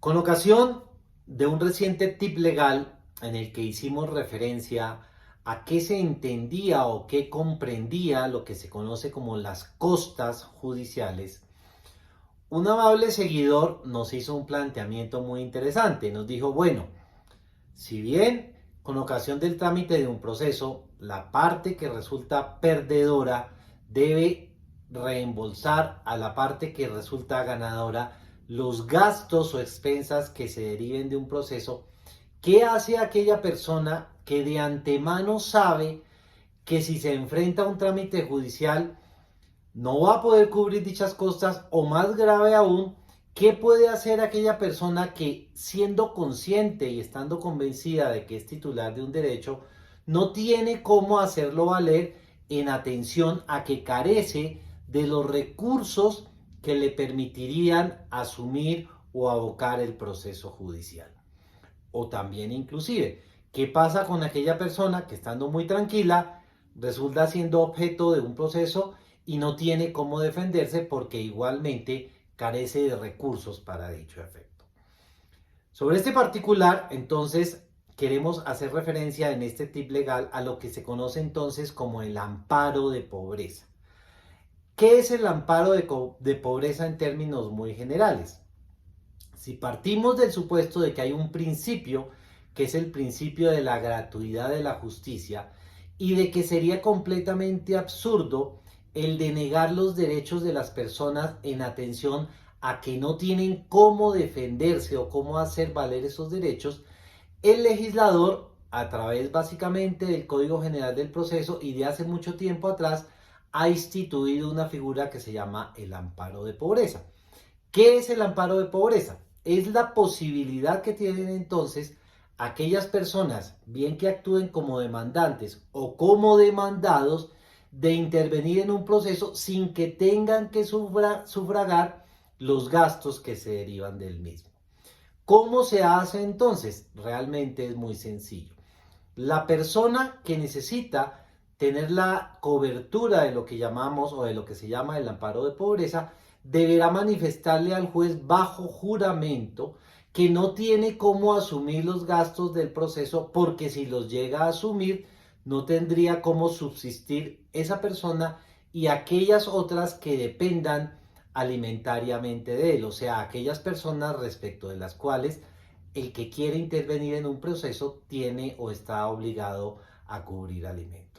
Con ocasión de un reciente tip legal en el que hicimos referencia a qué se entendía o qué comprendía lo que se conoce como las costas judiciales, un amable seguidor nos hizo un planteamiento muy interesante. Nos dijo, bueno, si bien con ocasión del trámite de un proceso, la parte que resulta perdedora debe reembolsar a la parte que resulta ganadora los gastos o expensas que se deriven de un proceso. ¿Qué hace aquella persona que de antemano sabe que si se enfrenta a un trámite judicial no va a poder cubrir dichas costas? O más grave aún, ¿qué puede hacer aquella persona que, siendo consciente y estando convencida de que es titular de un derecho, no tiene cómo hacerlo valer en atención a que carece de los recursos que le permitirían asumir o abocar el proceso judicial? O también inclusive, ¿qué pasa con aquella persona que, estando muy tranquila, resulta siendo objeto de un proceso y no tiene cómo defenderse porque igualmente carece de recursos para dicho efecto? Sobre este particular, entonces, queremos hacer referencia en este tip legal a lo que se conoce entonces como el amparo de pobreza. ¿Qué es el amparo de pobreza en términos muy generales? Si partimos del supuesto de que hay un principio, que es el principio de la gratuidad de la justicia, y de que sería completamente absurdo el denegar los derechos de las personas en atención a que no tienen cómo defenderse o cómo hacer valer esos derechos, el legislador, a través básicamente del Código General del Proceso y de hace mucho tiempo atrás, ha instituido una figura que se llama el amparo de pobreza. ¿Qué es el amparo de pobreza? Es la posibilidad que tienen entonces aquellas personas, bien que actúen como demandantes o como demandados, de intervenir en un proceso sin que tengan que sufragar los gastos que se derivan del mismo. ¿Cómo se hace entonces? Realmente es muy sencillo. La persona que necesita tener la cobertura de lo que llamamos o de lo que se llama el amparo de pobreza deberá manifestarle al juez bajo juramento que no tiene cómo asumir los gastos del proceso, porque si los llega a asumir no tendría cómo subsistir esa persona y aquellas otras que dependan alimentariamente de él, o sea, aquellas personas respecto de las cuales el que quiere intervenir en un proceso tiene o está obligado a cubrir alimentos.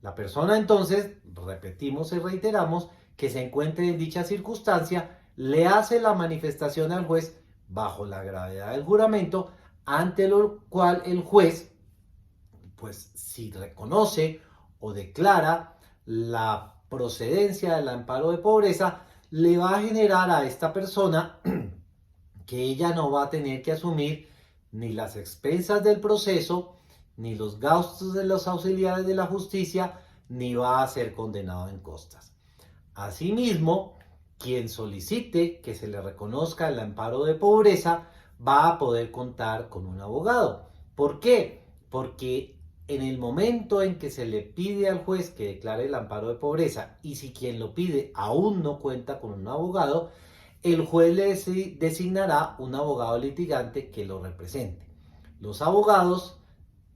La persona entonces, repetimos y reiteramos, que se encuentre en dicha circunstancia, le hace la manifestación al juez bajo la gravedad del juramento, ante lo cual el juez, pues si reconoce o declara la procedencia del amparo de pobreza, le va a generar a esta persona que ella no va a tener que asumir ni las expensas del proceso, ni los gastos de los auxiliares de la justicia, ni va a ser condenado en costas. Asimismo, quien solicite que se le reconozca el amparo de pobreza va a poder contar con un abogado. ¿Por qué? Porque en el momento en que se le pide al juez que declare el amparo de pobreza, y si quien lo pide aún no cuenta con un abogado, el juez le designará un abogado litigante que lo represente. Los abogados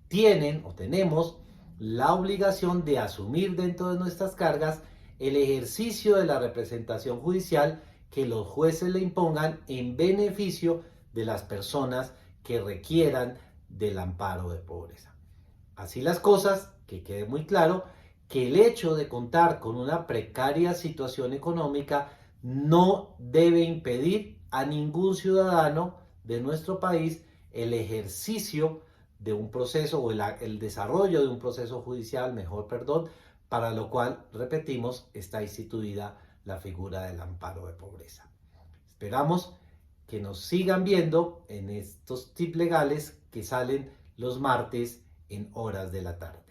tienen o tenemos la obligación de asumir dentro de nuestras cargas el ejercicio de la representación judicial que los jueces le impongan en beneficio de las personas que requieran del amparo de pobreza. Así las cosas, que quede muy claro que el hecho de contar con una precaria situación económica no debe impedir a ningún ciudadano de nuestro país el ejercicio de un proceso o el desarrollo de un proceso judicial, mejor perdón, para lo cual, repetimos, está instituida la figura del amparo de pobreza. Esperamos que nos sigan viendo en estos tips legales que salen los martes en horas de la tarde.